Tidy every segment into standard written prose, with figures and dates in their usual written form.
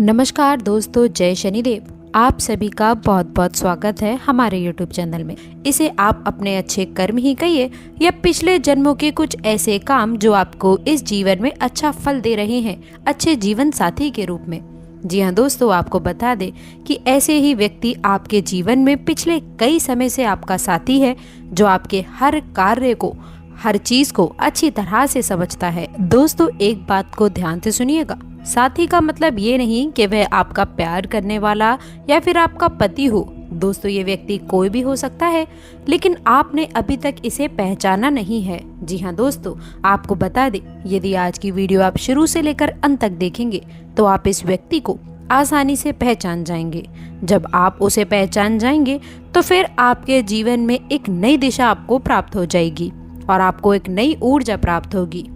नमस्कार दोस्तों, जय शनिदेव। आप सभी का बहुत बहुत स्वागत है हमारे YouTube चैनल में। इसे आप अपने अच्छे कर्म ही कहिए या पिछले जन्मों के कुछ ऐसे काम जो आपको इस जीवन में अच्छा फल दे रहे हैं, अच्छे जीवन साथी के रूप में। जी हाँ दोस्तों, आपको बता दें कि ऐसे ही व्यक्ति आपके जीवन में पिछले कई समय से आपका साथी है, जो आपके हर कार्य को, हर चीज को अच्छी तरह से समझता है। दोस्तों, एक बात को ध्यान से सुनिएगा। साथी का मतलब ये नहीं कि वह आपका प्यार करने वाला या फिर आपका पति हो। दोस्तों, ये व्यक्ति कोई भी हो सकता है, लेकिन आपने अभी तक इसे पहचाना नहीं है। जी हाँ दोस्तों, आपको बता दें, यदि आज की वीडियो आप शुरू से लेकर अंत तक देखेंगे तो आप इस व्यक्ति को आसानी से पहचान जाएंगे। जब आप उसे पहचान जाएंगे तो फिर आपके जीवन में एक नई दिशा आपको प्राप्त हो जाएगी और आपको एक नई ऊर्जा प्राप्त होगी।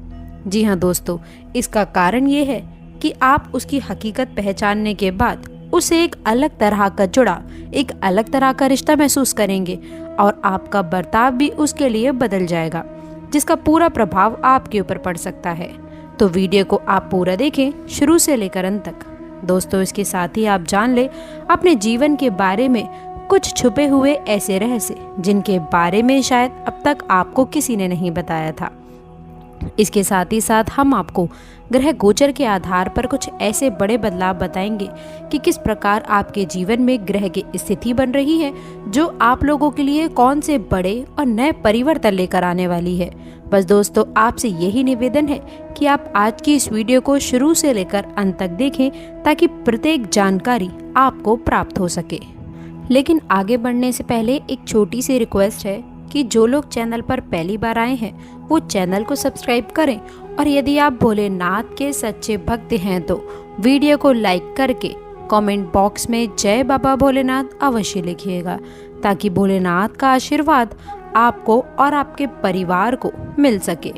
जी हाँ दोस्तों, इसका कारण ये है कि आप उसकी हकीकत पहचानने के बाद उसे एक अलग तरह का जुड़ाव, एक अलग तरह का रिश्ता महसूस करेंगे और आपका बर्ताव भी उसके लिए बदल जाएगा, जिसका पूरा प्रभाव आपके ऊपर पड़ सकता है। तो वीडियो को आप पूरा देखें, शुरू से लेकर अंत तक। दोस्तों, इसके साथ ही आप जान ले अपने जीवन के बारे में कुछ छुपे हुए ऐसे रहस्य, जिनके बारे में शायद अब तक आपको किसी ने नहीं बताया था। इसके साथ ही साथ हम आपको ग्रह गोचर के आधार पर कुछ ऐसे बड़े बदलाव बताएंगे कि किस प्रकार आपके जीवन में ग्रह की स्थिति बन रही है, जो आप लोगों के लिए कौन से बड़े और नए परिवर्तन लेकर आने वाली है। बस दोस्तों, आपसे यही निवेदन है कि आप आज की इस वीडियो को शुरू से लेकर अंत तक देखें, ताकि प्रत्येक जानकारी आपको प्राप्त हो सके। लेकिन आगे बढ़ने से पहले एक छोटी सी रिक्वेस्ट है कि जो लोग चैनल पर पहली बार आए हैं वो चैनल को सब्सक्राइब करें, और यदि आप भोलेनाथ के सच्चे भक्त हैं तो वीडियो को लाइक करके कमेंट बॉक्स में जय बाबा भोलेनाथ अवश्य लिखिएगा, ताकि भोलेनाथ का आशीर्वाद आपको और आपके परिवार को मिल सके।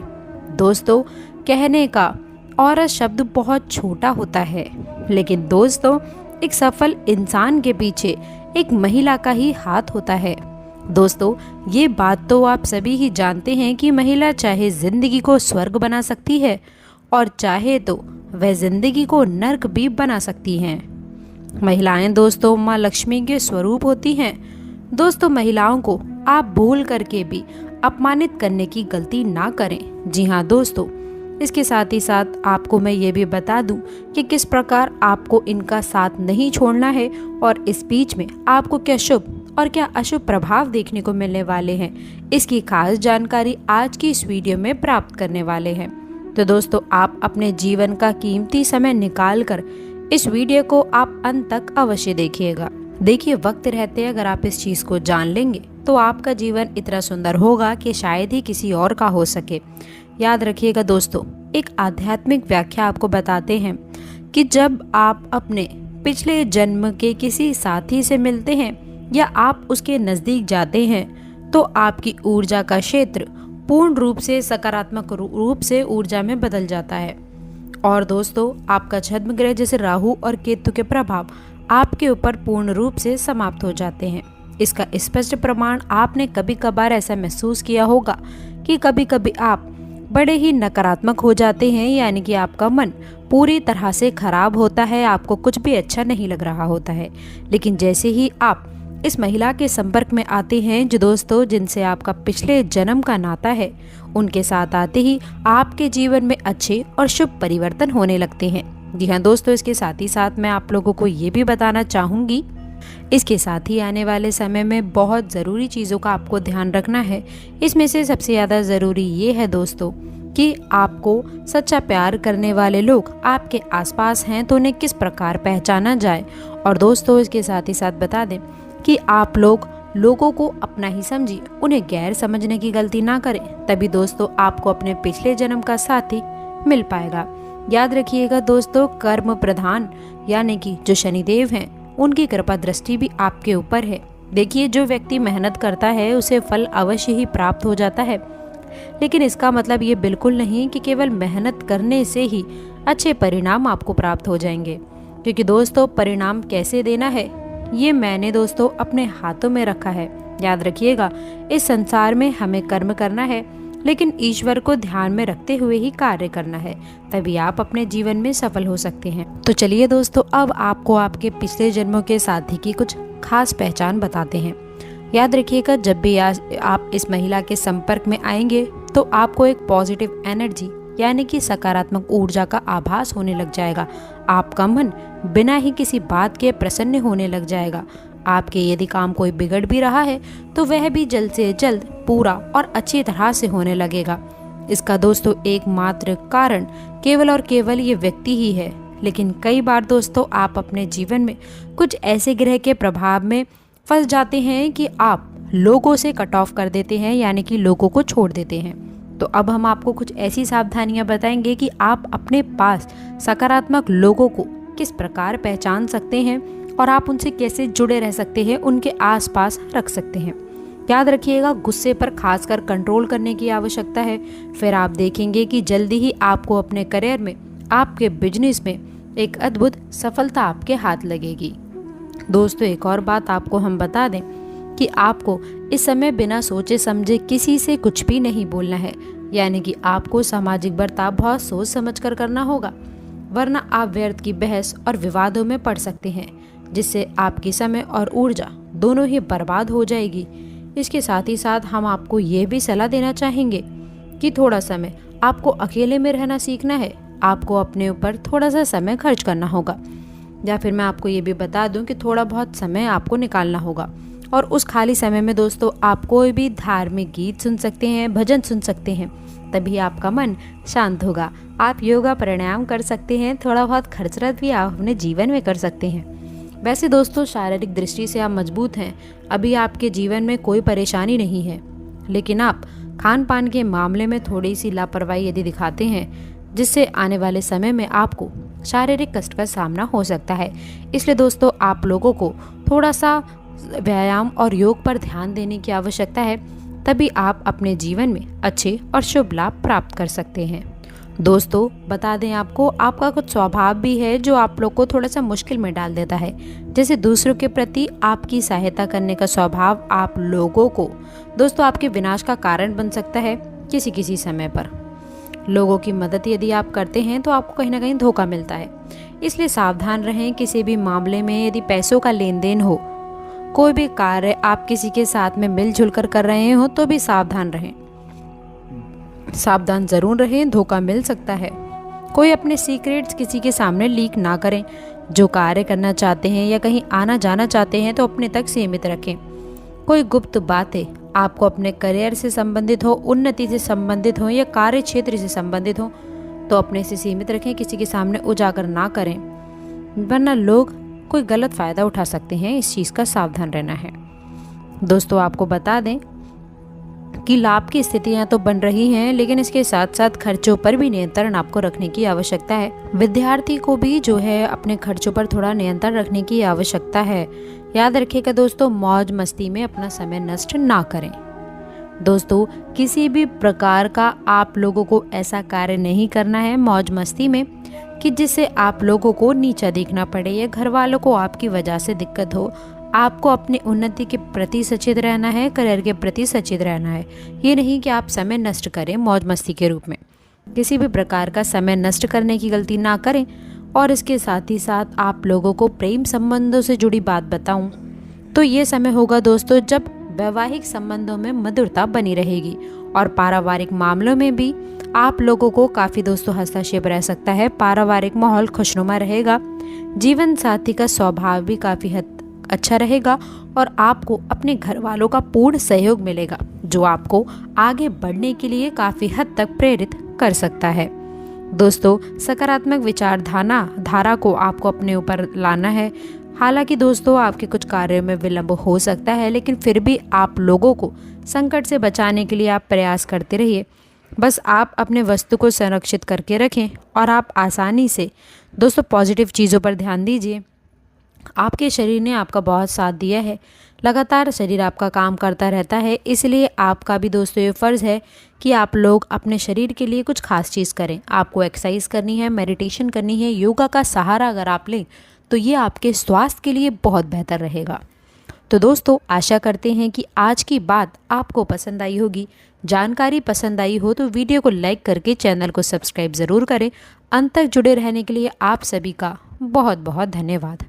दोस्तों, कहने का औरत शब्द बहुत छोटा होता है, लेकिन दोस्तों, एक सफल इंसान के पीछे एक महिला का ही हाथ होता है। दोस्तों, ये बात तो आप सभी ही जानते हैं कि महिला चाहे जिंदगी को स्वर्ग बना सकती है और चाहे तो वह जिंदगी को नर्क भी बना सकती हैं। महिलाएं दोस्तों माँ लक्ष्मी के स्वरूप होती हैं। दोस्तों, महिलाओं को आप भूल करके भी अपमानित करने की गलती ना करें। जी हाँ दोस्तों, इसके साथ ही साथ आपको मैं ये भी बता दूं कि किस प्रकार आपको इनका साथ नहीं छोड़ना है, और इस बीच में आपको क्या शुभ और क्या अशुभ प्रभाव देखने को मिलने वाले हैं, इसकी खास जानकारी आज की इस वीडियो में प्राप्त करने वाले हैं। तो दोस्तों, आप अपने जीवन का कीमती समय निकाल कर इस वीडियो को आप अंत तक अवश्य देखिएगा। देखिए, वक्त रहते अगर आप इस चीज को जान लेंगे तो आपका जीवन इतना सुंदर होगा कि शायद ही किसी और का हो सके। याद रखिएगा दोस्तों, एक आध्यात्मिक व्याख्या आपको बताते हैं कि जब आप अपने पिछले जन्म के किसी साथी से मिलते हैं या आप उसके नजदीक जाते हैं तो आपकी ऊर्जा का क्षेत्र पूर्ण रूप से सकारात्मक रूप से ऊर्जा में बदल जाता है। और दोस्तों, आपका छद्म ग्रह जैसे राहु और केतु के प्रभाव आपके ऊपर पूर्ण रूप से समाप्त हो जाते हैं। इसका स्पष्ट प्रमाण आपने कभी कभार ऐसा महसूस किया होगा कि कभी कभी आप बड़े ही नकारात्मक हो जाते हैं, यानी कि आपका मन पूरी तरह से खराब होता है, आपको कुछ भी अच्छा नहीं लग रहा होता है। लेकिन जैसे ही आप इस महिला के संपर्क में आते हैं, जो दोस्तों जिनसे आपका पिछले जन्म का नाता है, उनके साथ आते ही आपके जीवन में अच्छे और शुभ परिवर्तन होने लगते हैं। जी हाँ दोस्तों, इसके साथ ही साथ मैं आप लोगों को ये भी बताना चाहूँगी, इसके साथ ही आने वाले समय में बहुत ज़रूरी चीज़ों का आपको ध्यान रखना है। इसमें से सबसे ज़्यादा ज़रूरी ये है दोस्तों कि आपको सच्चा प्यार करने वाले लोग आपके आसपास हैं तो उन्हें किस प्रकार पहचाना जाए। और दोस्तों, इसके साथ ही साथ बता दें कि आप लोगों को अपना ही समझिए, उन्हें गैर समझने की गलती ना करें, तभी दोस्तों आपको अपने पिछले जन्म का साथी मिल पाएगा। याद रखिएगा दोस्तों, कर्म प्रधान यानी कि जो शनिदेव हैं, उनकी कृपा दृष्टि भी आपके ऊपर है। देखिए, जो व्यक्ति मेहनत करता है उसे फल अवश्य ही प्राप्त हो जाता है, लेकिन इसका मतलब ये बिल्कुल नहीं कि केवल मेहनत करने से ही अच्छे परिणाम आपको प्राप्त हो जाएंगे। क्योंकि दोस्तों, परिणाम कैसे देना है ये मैंने दोस्तों अपने हाथों में रखा है। याद रखिएगा, इस संसार में हमें कर्म करना है, लेकिन ईश्वर को ध्यान में रखते हुए ही कार्य करना है, तभी आप अपने जीवन में सफल हो सकते हैं। तो चलिए दोस्तों, अब आपको आपके पिछले जन्मों के साथी की कुछ खास पहचान बताते हैं। याद रखिएगा, जब भी आप इस महिला के संपर्क में आएंगे तो आपको एक पॉजिटिव एनर्जी यानी कि सकारात्मक ऊर्जा का आभास होने लग जाएगा। आपका मन बिना ही किसी बात के प्रसन्न होने लग जाएगा। आपके यदि काम कोई बिगड़ भी रहा है तो वह भी जल्द से जल्द पूरा और अच्छी तरह से होने लगेगा। इसका दोस्तों एकमात्र कारण केवल और केवल ये व्यक्ति ही है। लेकिन कई बार दोस्तों आप अपने जीवन में कुछ ऐसे ग्रह के प्रभाव में फंस जाते हैं कि आप लोगों से कट ऑफ कर देते हैं, यानी कि लोगों को छोड़ देते हैं। तो अब हम आपको कुछ ऐसी सावधानियां बताएंगे कि आप अपने पास सकारात्मक लोगों को किस प्रकार पहचान सकते हैं और आप उनसे कैसे जुड़े रह सकते हैं, उनके आसपास रख सकते हैं। याद रखिएगा, गुस्से पर खासकर कंट्रोल करने की आवश्यकता है। फिर आप देखेंगे कि जल्दी ही आपको अपने करियर में, आपके बिजनेस में एक अद्भुत सफलता आपके हाथ लगेगी। दोस्तों एक और बात आपको हम बता दें कि आपको इस समय बिना सोचे समझे किसी से कुछ भी नहीं बोलना है, यानी कि आपको सामाजिक बर्ताव बहुत सोच समझ कर करना होगा, वरना आप व्यर्थ की बहस और विवादों में पड़ सकते हैं, जिससे आपकी समय और ऊर्जा दोनों ही बर्बाद हो जाएगी। इसके साथ ही साथ हम आपको ये भी सलाह देना चाहेंगे कि थोड़ा समय आपको अकेले में रहना सीखना है। आपको अपने ऊपर थोड़ा सा समय खर्च करना होगा, या फिर मैं आपको ये भी बता दूं कि थोड़ा बहुत समय आपको निकालना होगा। और उस खाली समय में दोस्तों आप कोई भी धार्मिक गीत सुन सकते हैं, भजन सुन सकते हैं, तभी आपका मन शांत होगा। आप योगा प्राणायाम कर सकते हैं, थोड़ा बहुत खर्चरत भी आप अपने जीवन में कर सकते हैं। वैसे दोस्तों शारीरिक दृष्टि से आप मजबूत हैं, अभी आपके जीवन में कोई परेशानी नहीं है, लेकिन आप खान पान के मामले में थोड़ी सी लापरवाही यदि दिखाते हैं, जिससे आने वाले समय में आपको शारीरिक कष्ट का सामना हो सकता है। इसलिए दोस्तों आप लोगों को थोड़ा सा व्यायाम और योग पर ध्यान देने की आवश्यकता है, तभी आप अपने जीवन में अच्छे और शुभ लाभ प्राप्त कर सकते हैं। दोस्तों बता दें आपको, आपका कुछ स्वभाव भी है जो आप लोग को थोड़ा सा मुश्किल में डाल देता है। जैसे दूसरों के प्रति आपकी सहायता करने का स्वभाव आप लोगों को दोस्तों आपके विनाश का कारण बन सकता है। किसी किसी समय पर लोगों की मदद यदि आप करते हैं तो आपको कहीं ना कहीं धोखा मिलता है, इसलिए सावधान रहें। किसी भी मामले में यदि पैसों का लेन देन हो, कोई भी कार्य आप किसी के साथ में मिलजुल कर रहे हो, तो भी सावधान रहें, सावधान जरूर रहें, धोखा मिल सकता है। कोई अपने सीक्रेट्स किसी के सामने लीक ना करें। जो कार्य करना चाहते हैं या कहीं आना जाना चाहते हैं तो अपने तक सीमित रखें। कोई गुप्त बातें आपको अपने करियर से संबंधित हो, उन्नति से संबंधित हो या कार्य क्षेत्र से संबंधित हो, तो अपने से सीमित रखें, किसी के सामने उजागर ना करें, वरना लोग कोई गलत फ़ायदा उठा सकते हैं। इस चीज़ का सावधान रहना है। दोस्तों आपको बता दें कि लाभ की स्थितियां तो बन रही हैं, लेकिन इसके साथ साथ खर्चों पर भी नियंत्रण आपको रखने की आवश्यकता है। विद्यार्थी को भी जो है अपने खर्चों पर थोड़ा नियंत्रण रखने की आवश्यकता है। याद रखिएगा दोस्तों, मौज मस्ती में अपना समय नष्ट ना करें। दोस्तों किसी भी प्रकार का आप लोगों को ऐसा कार्य नहीं करना है मौज मस्ती में कि जिससे आप लोगों को नीचा दिखना पड़े या घर वालों को आपकी वजह से दिक्कत हो। आपको अपनी उन्नति के प्रति सचेत रहना है, करियर के प्रति सचेत रहना है। ये नहीं कि आप समय नष्ट करें मौज मस्ती के रूप में। किसी भी प्रकार का समय नष्ट करने की गलती ना करें। और इसके साथ ही साथ आप लोगों को प्रेम संबंधों से जुड़ी बात बताऊं तो ये समय होगा दोस्तों जब वैवाहिक संबंधों में मधुरता बनी रहेगी, और पारिवारिक मामलों में भी आप लोगों को काफ़ी दोस्तों हस्तक्षेप रह सकता है। पारिवारिक माहौल खुशनुमा रहेगा, जीवन साथी का स्वभाव भी काफ़ी हद अच्छा रहेगा और आपको अपने घर वालों का पूर्ण सहयोग मिलेगा, जो आपको आगे बढ़ने के लिए काफ़ी हद तक प्रेरित कर सकता है। दोस्तों सकारात्मक विचारधारा को आपको अपने ऊपर लाना है। हालांकि दोस्तों आपके कुछ कार्यों में विलंब हो सकता है, लेकिन फिर भी आप लोगों को संकट से बचाने के लिए आप प्रयास करते रहिए। बस आप अपने वस्तु को संरक्षित करके रखें और आप आसानी से दोस्तों पॉजिटिव चीज़ों पर ध्यान दीजिए। आपके शरीर ने आपका बहुत साथ दिया है, लगातार शरीर आपका काम करता रहता है, इसलिए आपका भी दोस्तों ये फ़र्ज़ है कि आप लोग अपने शरीर के लिए कुछ खास चीज़ करें। आपको एक्सरसाइज करनी है, मेडिटेशन करनी है, योगा का सहारा अगर आप लें तो ये आपके स्वास्थ्य के लिए बहुत बेहतर रहेगा। तो दोस्तों आशा करते हैं कि आज की बात आपको पसंद आई होगी। जानकारी पसंद आई हो तो वीडियो को लाइक करके चैनल को सब्सक्राइब ज़रूर करें। अंत तक जुड़े रहने के लिए आप सभी का बहुत बहुत धन्यवाद।